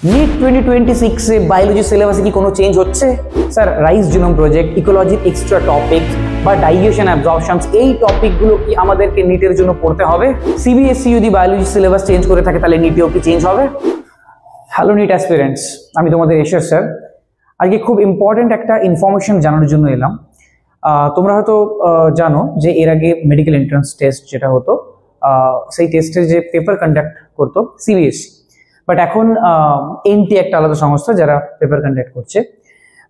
NEET 2026 এ biology সিলেবাসে কি কোনো চেঞ্জ হচ্ছে? স্যার, রাইস জিনোম প্রজেক্ট, ইকোলজির এক্সট্রা টপিক বা ডাইজেশন অ্যাবজর্পশনস, এই টপিকগুলো কি আমাদেরকে নিটের জন্য পড়তে হবে? সিবিএসই যদি বায়োলজি সিলেবাস চেঞ্জ করে থাকে তাহলে নিটেও কি চেঞ্জ হবে? হ্যালো নিট অ্যাসপিরেন্টস, আমি তোমাদের এশার স্যার। আজকে খুব ইম্পর্টেন্ট একটা ইনফরমেশন জানার জন্য এলাম। তোমরা হয়তো জানো যে এর আগে মেডিকেল এন্ট্রান্স টেস্ট যেটা হতো, সেই টেস্টের যে পেপার কন্ডাক্ট করতো সিবিএসই, বাট এখন এনটি একটা আলাদা সংস্থা যারা পেপার কন্ডাক্ট করছে।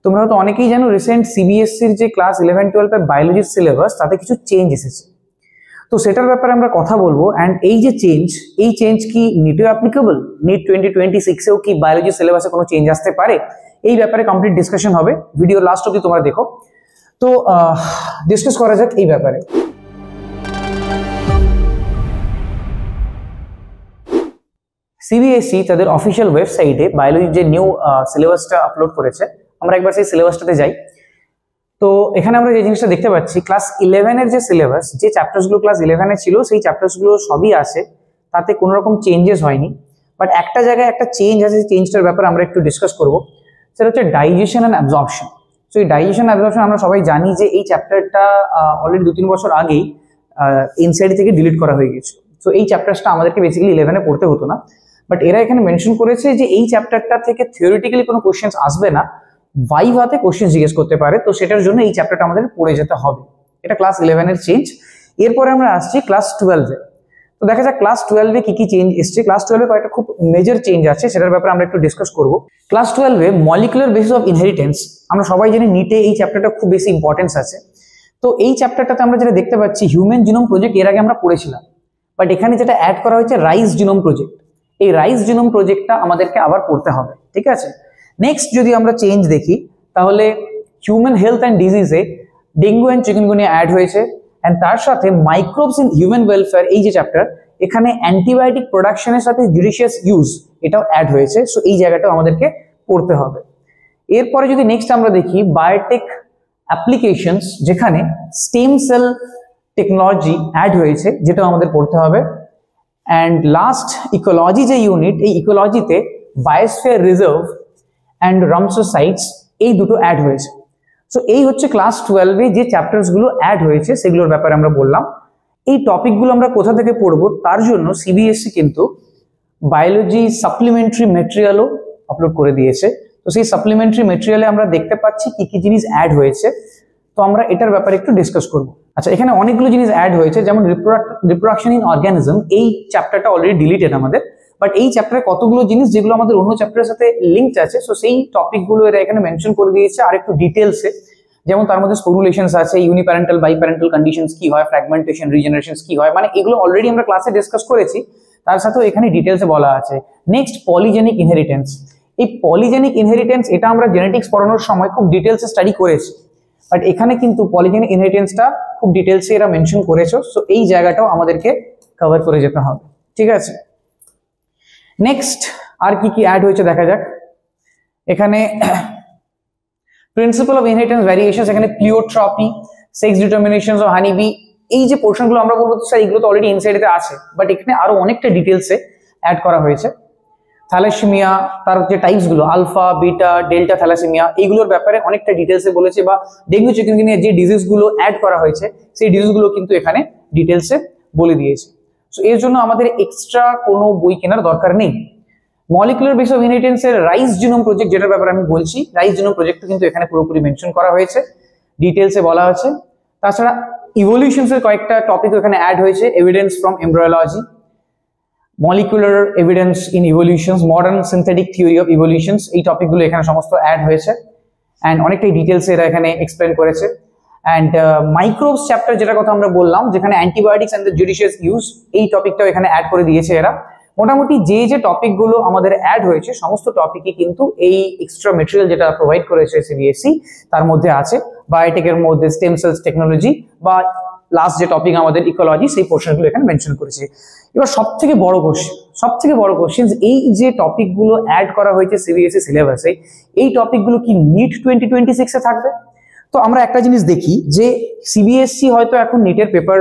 তোমরা হয়তো অনেকেই জানো রিসেন্ট সিবিএসসির যে ক্লাস 11-12 বায়োলজির সিলেবাস, তাতে কিছু চেঞ্জ এসেছে। তো সেটার ব্যাপারে আমরা কথা বলবো। অ্যান্ড এই যে চেঞ্জ কি নিটেও অ্যাপ্লিকেবল? নিট 2026এও কি বায়োলজি সিলেবাসে কোনো চেঞ্জ আসতে পারে? এই ব্যাপারে কমপ্লিট ডিসকাশন হবে। ভিডিও লাস্ট অবধি তোমরা দেখো। তো ডিসকাস করা যাক এই ব্যাপারে। সিবিএসই তাদের অফিসিয়াল ওয়েবসাইটে বায়োলজির যে নিউ সিলেবাসটা আপলোড করেছে, আমরা একবার সেই সিলেবাসটাতে যাই। তো এখানে আমরা যে জিনিসটা দেখতে পাচ্ছি, ক্লাস 11-এর যে সিলেবাস, যে চ্যাপ্টার্সগুলো ক্লাস 11-এ ছিল সেই চ্যাপ্টার্সগুলো সবই আছে, তাতে কোনো রকম চেঞ্জেস হয়নি। বাট একটা জায়গায় একটা চেঞ্জ আছে, চেঞ্জটার ব্যাপারে আমরা একটু ডিসকাস করবো। সেটা হচ্ছে ডাইজেশন অ্যান্ড অ্যাবজর্পশন। তো এই ডাইজেশন অ্যাবজর্পশন আমরা সবাই জানি যে এই চ্যাপ্টারটা অলরেডি 2-3 বছর আগেই এনসিইআরটি থেকে ডিলিট করা হয়ে গেছে। তো এই চ্যাপ্টারটা আমাদেরকে বেসিক্যালি 11-এ পড়তে হতো না। বাট এরা এখানে মেনশন করেছে যে এই চ্যাপ্টারটা থেকে থিওরিটিক্যালি কোনো কোশ্চেন্স আসবে না, ভাইভাতে কোশ্চেন জিজ্ঞেস করতে পারে। তো সেটার জন্য এই চ্যাপ্টারটা আমাদের পড়ে যেতে হবে। এটা ক্লাস 11-এর চেঞ্জ। এরপরে আমরা আসছি ক্লাস 12-এ। তো দেখা যাক ক্লাস 12-এ কি কি চেঞ্জ এসছে। ক্লাস 12-এ কয়েকটা খুব মেজর চেঞ্জ আছে, সেটার ব্যাপারে আমরা একটু ডিসকাস করব। ক্লাস 12-এ মলিকুলার বেসিস অফ ইনহেরিটেন্স, আমরা সবাই জানি নিটে এই চ্যাপ্টারটা খুব বেশি ইম্পর্টেন্স আছে। তো এই চ্যাপ্টারটাতে আমরা যেটা দেখতে পাচ্ছি, হিউম্যান জিনোম প্রজেক্ট এর আগে আমরা পড়েছিলাম, বাট এখানে যেটা অ্যাড করা হয়েছে রাইস জিনোম প্রজেক্ট। এই রাইস জিনোম প্রজেক্টটা আমাদেরকে আবার পড়তে হবে, ঠিক আছে? নেক্সট যদি আমরা চেঞ্জ দেখি, তাহলে হিউম্যান হেলথ অ্যান্ড ডিজিজে ডেঙ্গু অ্যান্ড চিকেনগুনিয়া অ্যাড হয়েছে। অ্যান্ড তার সাথে মাইক্রোবস ইন হিউম্যান ওয়েলফেয়ার, এই যে চ্যাপ্টার, এখানে অ্যান্টিবায়োটিক প্রোডাকশনের সাথে জুডিশিয়াস ইউজ, এটাও অ্যাড হয়েছে। সো এই জায়গাটাও আমাদেরকে পড়তে হবে। এরপরে যদি নেক্সট আমরা দেখি বায়োটেক অ্যাপ্লিকেশনস, যেখানে স্টেম সেল টেকনোলজি অ্যাড হয়েছে, যেটাও আমাদের পড়তে হবে। অ্যান্ড লাস্ট ইকোলজি যে ইউনিট, এই ইকোলজিতে biosphere reserve and Ramsar sites, এই দুটো অ্যাড হয়েছে। সো এই হচ্ছে ক্লাস 12-এ যে চ্যাপ্টার্সগুলো অ্যাড হয়েছে সেগুলোর ব্যাপারে আমরা বললাম। এই টপিকগুলো আমরা কোথা থেকে পড়বো, তার জন্য সিবিএসই কিন্তু বায়োলজি সাপ্লিমেন্টারি মেটেরিয়ালও আপলোড করে দিয়েছে। তো সেই সাপ্লিমেন্টারি মেটেরিয়ালে আমরা দেখতে পাচ্ছি কি কি জিনিস অ্যাড হয়েছে। তো আমরা এটার ব্যাপারে একটু ডিসকাস করবো। আচ্ছা, এখানে অনেকগুলো জিনিস অ্যাড হয়েছে, যেমন রিপ্রোডাকশন ইন অর্গানিজম, এই চ্যাপ্টারটা অলরেডি ডিলিটেড আমাদের। বাট এই চ্যাপ্টারে কতগুলো জিনিস যেগুলো আমাদের অন্য চ্যাপ্টারের সাথে লিঙ্কড আছে, সো সেই টপিকগুলো এরা এখানে মেনশন করে দিয়েছে আর একটু ডিটেলসে। যেমন তার মধ্যে স্পোরুলেশনস আছে, ইউনিপ্যারেন্টাল বাইপ্যারেন্টাল কন্ডিশনস কি হয়, ফ্র্যাগমেন্টেশন, রিজেনারেশনস কি হয়, মানে এগুলো অলরেডি আমরা ক্লাসে ডিসকাস করেছি। তার সাথেও এখানে ডিটেলসে বলা আছে। Next polygenic inheritance. এই পলিজেনিক ইনহেরিটেন্স, এটা আমরা জেনেটিক্স পড়ানোর সময় খুব ডিটেলসে স্টাডি করেছি, বাট এখানে কিন্তু পলিজেনিক ইনহেরিটেন্সটা খুব ডিটেলসে এরা মেনশন করেছে। সো এই জায়গাটাও আমাদেরকে কভার করে যেতে হবে, ঠিক আছে? নেক্সট আর কি কি অ্যাড হয়েছে দেখা যাক। এখানে প্রিন্সিপাল অফ ইনহেরিটেন্স ভ্যারিয়েশনস, এখানে প্লিওট্রপি, সেক্স ডিটারমিনেশনস অফ হানিবি, এই যে পোর্শনগুলো আমরা বলবো স্যার এগুলো তো অলরেডি এনসাইডে আছে, বাট এখানে আরো অনেকটা ডিটেলসে অ্যাড করা হয়েছে। থ্যালাসেমিয়া, তার যে টাইপসগুলো আলফা, বিটা, ডেল্টা থ্যালাসেমিয়া, এইগুলোর ব্যাপারে অনেকটা ডিটেলসে বলেছে। বা ডেঙ্গু চিকেনগুনিয়া যে ডিজিজগুলো অ্যাড করা হয়েছে, সেই ডিজিজগুলো কিন্তু এখানে ডিটেলসে বলে দিয়েছে। সো এর জন্য আমাদের এক্সট্রা কোনো বই কেনার দরকার নেই। মলিকুলার বেস অফ ইনহেরিটেন্সের রাইস জিনোম প্রজেক্ট, যেটার ব্যাপারে আমি বলছি, রাইস জিনোম প্রজেক্ট কিন্তু এখানে পুরোপুরি মেনশন করা হয়েছে, ডিটেলসে বলা আছে। তাছাড়া ইভলিউশনসের কয়েকটা টপিক এখানে অ্যাড হয়েছে, evidence from embryology, molecular evidence in ইভলিউশনস, modern synthetic theory of ইভলিউশনস, এই টপিকগুলো এখানে সমস্ত অ্যাড হয়েছে। অ্যান্ড অনেকটাই ডিটেলসে এরা এখানে এক্সপ্লেন করেছে। অ্যান্ড মাইক্রোবস চ্যাপ্টার, যেটা কথা আমরা বললাম, যেখানে antibiotics and the judicious use, এই টপিকটাও এখানে অ্যাড করে দিয়েছে এরা। মোটামুটি যে টপিকগুলো আমাদের অ্যাড হয়েছে, সমস্ত টপিকই কিন্তু এই এক্সট্রা মেটেরিয়াল যেটা প্রোভাইড করেছে সিবিএসই, তার মধ্যে আছে। বায়োটেকের মধ্যে স্টেম সেলস টেকনোলজি, বা লাস্ট যে টপিক আমাদের ইকোলজি, সেই পোর্শনগুলো এখানে মেনশন করেছে। এবার সব থেকে বড় কোশ্চেন, এই যে টপিকগুলো অ্যাড করা হয়েছে সিবিএসই সিলেবাসে, এই টপিকগুলো কি নিট 2026-এ থাকবে? তো আমরা একটা জিনিস দেখি যে সিবিএসই হয়তো এখন নিটের পেপার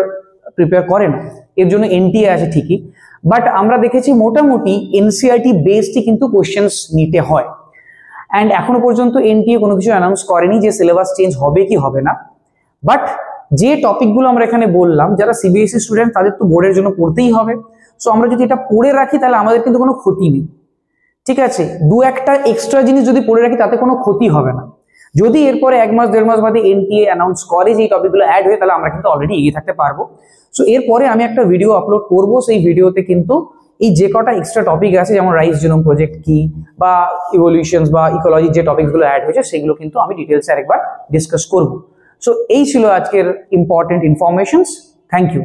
প্রিপেয়ার করে না, এর জন্য এনটিএ আছে ঠিকই, বাট আমরা দেখেছি মোটামুটি এনসিইআরটি বেসডই কিন্তু কোশ্চেন্স নিতে হয়। অ্যান্ড এখনো পর্যন্ত এনটিএ কোনো কিছু অ্যানাউন্স করেনি যে সিলেবাস চেঞ্জ হবে কি হবে না। বাট যে টপিকগুলো আমরা এখানে বললাম, যারা সিবিএসই স্টুডেন্ট তাদের তো বোর্ডের জন্য পড়তেই হবে। সো আমরা যদি এটা পড়ে রাখি তাহলে আমাদের কিন্তু কোনো ক্ষতি নেই, ঠিক আছে। দু একটা এক্সট্রা জিনিস যদি পড়ে রাখি তাতে কোনো ক্ষতি হবে না। যদি এরপরে 1 মাস 1.5 মাস বাদে এনটিএ অ্যানাউন্স করে যে এই টপিকগুলো অ্যাড হয়ে, তাহলে আমরা কিন্তু অলরেডি এগিয়ে থাকতে পারবো। সো এরপরে আমি একটা ভিডিও আপলোড করব, সেই ভিডিওতে কিন্তু এই যে কটা এক্সট্রা টপিক আছে, যেমন রাইস জিনোম প্রজেক্ট কি বা ইভলিউশনস বা ইকোলজি, যে টপিকগুলো অ্যাড হয়েছে সেগুলো কিন্তু আমি ডিটেলসে আরেকবার ডিসকাস করব। সো এই ছিল আজকের ইম্পর্টেন্ট ইনফরমেশনস। Thank you.